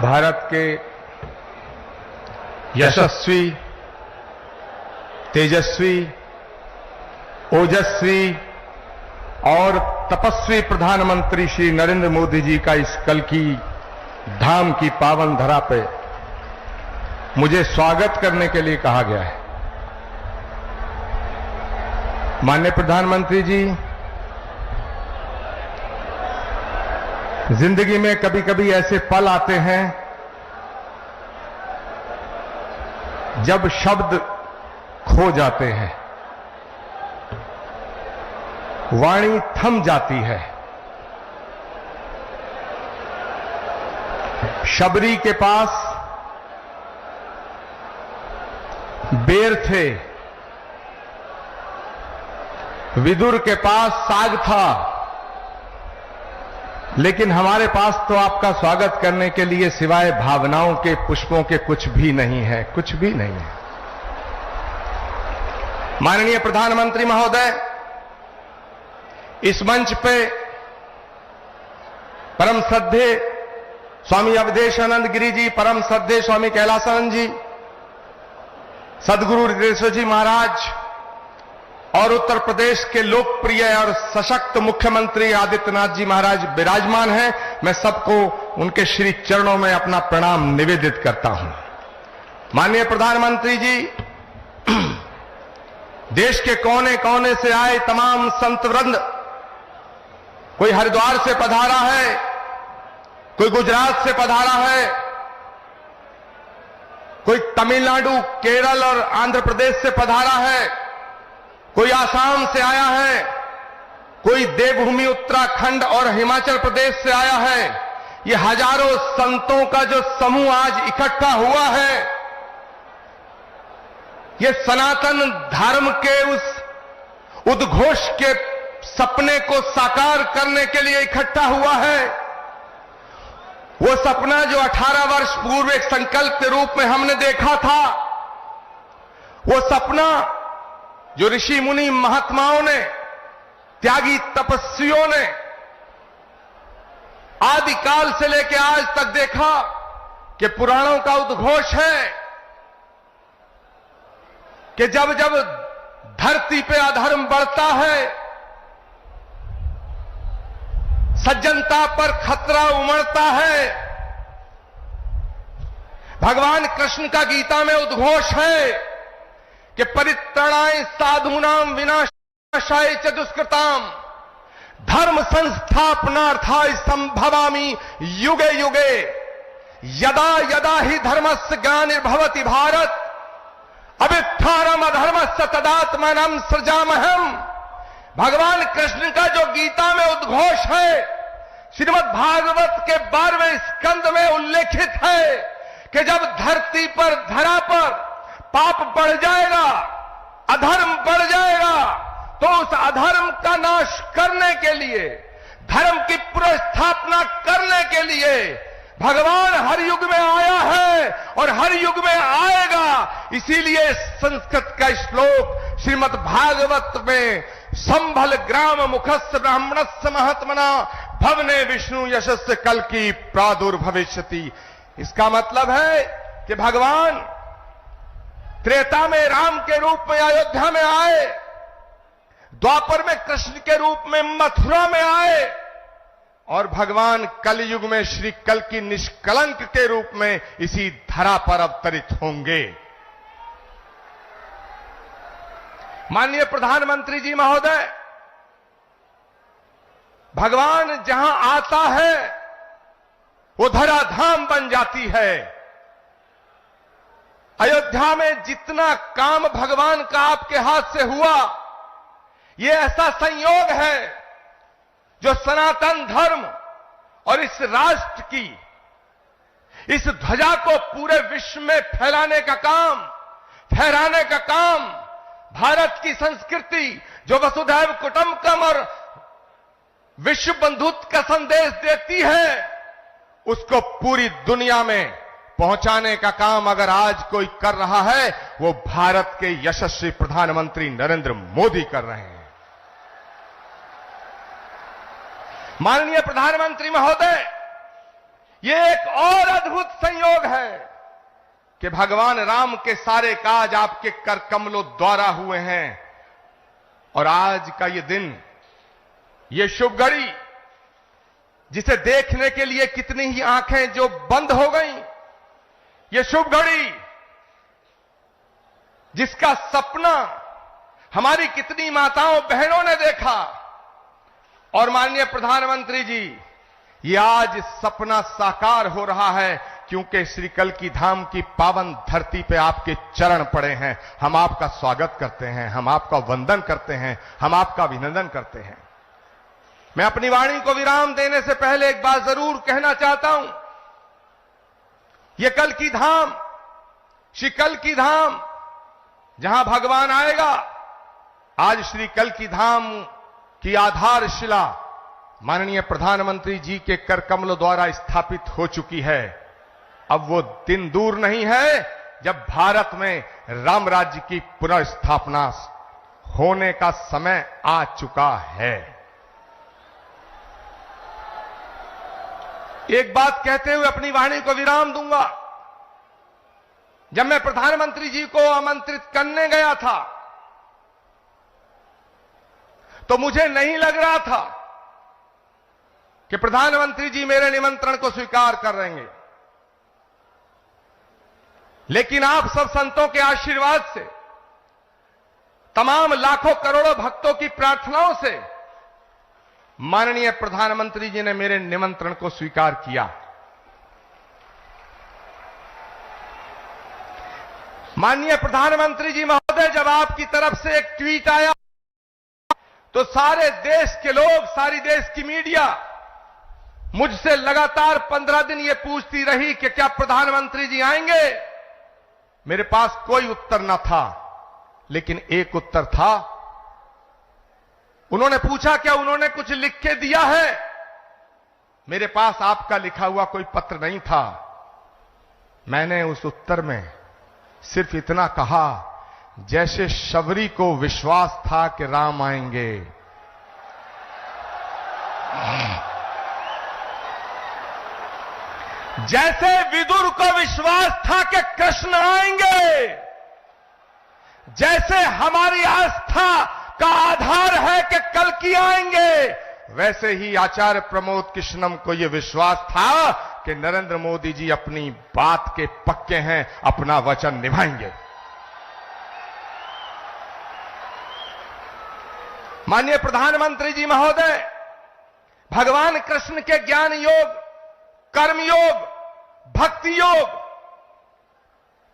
भारत के यशस्वी, तेजस्वी, ओजस्वी और तपस्वी प्रधानमंत्री श्री नरेंद्र मोदी जी का इस कल की धाम की पावन धरा पे मुझे स्वागत करने के लिए कहा गया है। माननीय प्रधानमंत्री जी, जिंदगी में कभी कभी ऐसे पल आते हैं जब शब्द खो जाते हैं, वाणी थम जाती है। शबरी के पास बेर थे, विदुर के पास साग था, लेकिन हमारे पास तो आपका स्वागत करने के लिए सिवाय भावनाओं के, पुष्पों के कुछ भी नहीं है, कुछ भी नहीं है। माननीय प्रधानमंत्री महोदय, इस मंच पे परम श्रद्धे स्वामी अवधेशानंद गिरी जी, परम श्रद्धे स्वामी कैलासानंद जी, सदगुरु हृदयेश्वर जी महाराज और उत्तर प्रदेश के लोकप्रिय और सशक्त मुख्यमंत्री आदित्यनाथ जी महाराज विराजमान हैं। मैं सबको उनके श्री चरणों में अपना प्रणाम निवेदित करता हूं। माननीय प्रधानमंत्री जी, देश के कोने कोने से आए तमाम संत वृंद, कोई हरिद्वार से पधारा है, कोई गुजरात से पधारा है, कोई तमिलनाडु, केरल और आंध्र प्रदेश से पधारा है, कोई आसाम से आया है, कोई देवभूमि उत्तराखंड और हिमाचल प्रदेश से आया है। ये हजारों संतों का जो समूह आज इकट्ठा हुआ है, ये सनातन धर्म के उस उद्घोष के सपने को साकार करने के लिए इकट्ठा हुआ है। वो सपना जो 18 वर्ष पूर्व एक संकल्प के रूप में हमने देखा था, वो सपना जो ऋषि मुनि महात्माओं ने, त्यागी तपस्वियों ने आदिकाल से लेकर आज तक देखा कि पुराणों का उद्घोष है कि जब जब धरती पे अधर्म बढ़ता है, सज्जनता पर खतरा उमड़ता है। भगवान कृष्ण का गीता में उद्घोष है कि परित्राणाय साधूनाम विनाशाय च दुष्कृताम धर्म संस्थापनार्थाय संभवामि युगे युगे यदा यदा ही धर्मस्य ग्लानिर्भवति भारत अभिष्ठानम् अधर्मस्य तदात्मानं सृजामहम्। भगवान कृष्ण का जो गीता में उद्घोष है, श्रीमद् भागवत के 12वें स्कंद में उल्लेखित है कि जब धरती पर, धरा पर पाप बढ़ जाएगा, अधर्म बढ़ जाएगा, तो उस अधर्म का नाश करने के लिए, धर्म की पुनर्स्थापना करने के लिए भगवान हर युग में आया है और हर युग में आएगा। इसीलिए संस्कृत का श्लोक श्रीमद् भागवत में संभल ग्राम मुखस्य ब्राह्मणस्य महात्मना भवने विष्णु यशस्य कल की प्रादुर्भविष्यति। इसका मतलब है कि भगवान त्रेता में राम के रूप में अयोध्या में आए, द्वापर में कृष्ण के रूप में मथुरा में आए और भगवान कलयुग में श्री कल की निष्कलंक के रूप में इसी धरा पर अवतरित होंगे। माननीय प्रधानमंत्री जी महोदय, भगवान जहां आता है वो धराधाम बन जाती है। अयोध्या में जितना काम भगवान का आपके हाथ से हुआ, ये ऐसा संयोग है जो सनातन धर्म और इस राष्ट्र की, इस ध्वजा को पूरे विश्व में फहराने का काम, भारत की संस्कृति जो वसुधैव कुटुंबकम और विश्व बंधुत्व का संदेश देती है, उसको पूरी दुनिया में पहुंचाने का काम अगर आज कोई कर रहा है, वो भारत के यशस्वी प्रधानमंत्री नरेंद्र मोदी कर रहे हैं। माननीय प्रधानमंत्री महोदय, ये एक और अद्भुत संयोग है कि भगवान राम के सारे काज आपके कर कमलों द्वारा हुए हैं। और आज का ये दिन, ये शुभ घड़ी, जिसे देखने के लिए कितनी ही आंखें जो बंद हो गईं, ये शुभ घड़ी जिसका सपना हमारी कितनी माताओं बहनों ने देखा, और माननीय प्रधानमंत्री जी, ये आज सपना साकार हो रहा है क्योंकि श्री कल्की धाम की पावन धरती पे आपके चरण पड़े हैं। हम आपका स्वागत करते हैं, हम आपका वंदन करते हैं, हम आपका अभिनंदन करते हैं। मैं अपनी वाणी को विराम देने से पहले एक बात जरूर कहना चाहता हूं। ये कल्की धाम, श्री कल्की धाम, जहां भगवान आएगा, आज श्री कल्की धाम की आधारशिला माननीय प्रधानमंत्री जी के कर कमलों द्वारा स्थापित हो चुकी है। अब वो दिन दूर नहीं है जब भारत में राम राज्य की पुनर्स्थापना होने का समय आ चुका है। एक बात कहते हुए अपनी वाणी को विराम दूंगा। जब मैं प्रधानमंत्री जी को आमंत्रित करने गया था तो मुझे नहीं लग रहा था कि प्रधानमंत्री जी मेरे निमंत्रण को स्वीकार कर लेंगे, लेकिन आप सब संतों के आशीर्वाद से, तमाम लाखों करोड़ों भक्तों की प्रार्थनाओं से माननीय प्रधानमंत्री जी ने मेरे निमंत्रण को स्वीकार किया। माननीय प्रधानमंत्री जी महोदय, जब आपकी तरफ से एक ट्वीट आया तो सारे देश के लोग, सारी देश की मीडिया मुझसे लगातार 15 दिन ये पूछती रही कि क्या प्रधानमंत्री जी आएंगे। मेरे पास कोई उत्तर न था, लेकिन एक उत्तर था। उन्होंने पूछा क्या उन्होंने कुछ लिख के दिया है। मेरे पास आपका लिखा हुआ कोई पत्र नहीं था। मैंने उस उत्तर में सिर्फ इतना कहा, जैसे शबरी को विश्वास था कि राम आएंगे, जैसे विदुर को विश्वास था कि कृष्ण आएंगे, जैसे हमारी आस्था का आधार है कि कल्की आएंगे, वैसे ही आचार्य प्रमोद कृष्णम को यह विश्वास था कि नरेंद्र मोदी जी अपनी बात के पक्के हैं, अपना वचन निभाएंगे। माननीय प्रधानमंत्री जी महोदय, भगवान कृष्ण के ज्ञान योग, कर्म योग, भक्ति योग,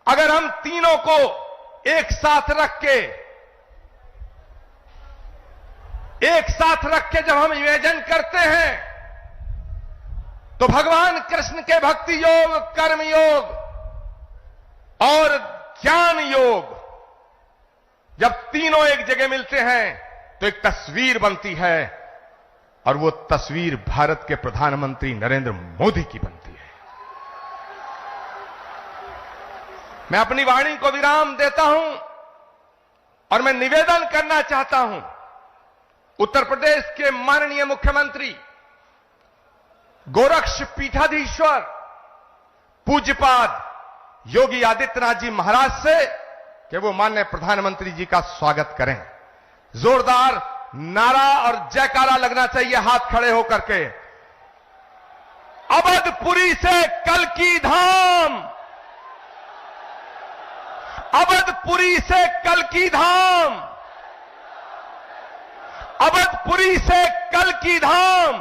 अगर हम तीनों को एक साथ रख के जब हम इमेजिन करते हैं तो भगवान कृष्ण के भक्ति योग, कर्म योग और ज्ञान योग जब तीनों एक जगह मिलते हैं तो एक तस्वीर बनती है, और वो तस्वीर भारत के प्रधानमंत्री नरेंद्र मोदी की बनती है। मैं अपनी वाणी को विराम देता हूं और मैं निवेदन करना चाहता हूं उत्तर प्रदेश के माननीय मुख्यमंत्री गोरक्ष पीठाधीश्वर पूज्यपाद योगी आदित्यनाथ जी महाराज से कि वो माननीय प्रधानमंत्री जी का स्वागत करें। जोरदार नारा और जयकारा लगना चाहिए हाथ खड़े होकर के। अवधपुरी से कल्की धाम, अवधपुरी से कल्की धाम, अवधपुरी से कल्की धाम।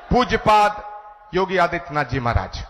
पूज्यपाद योगी आदित्यनाथ जी महाराज।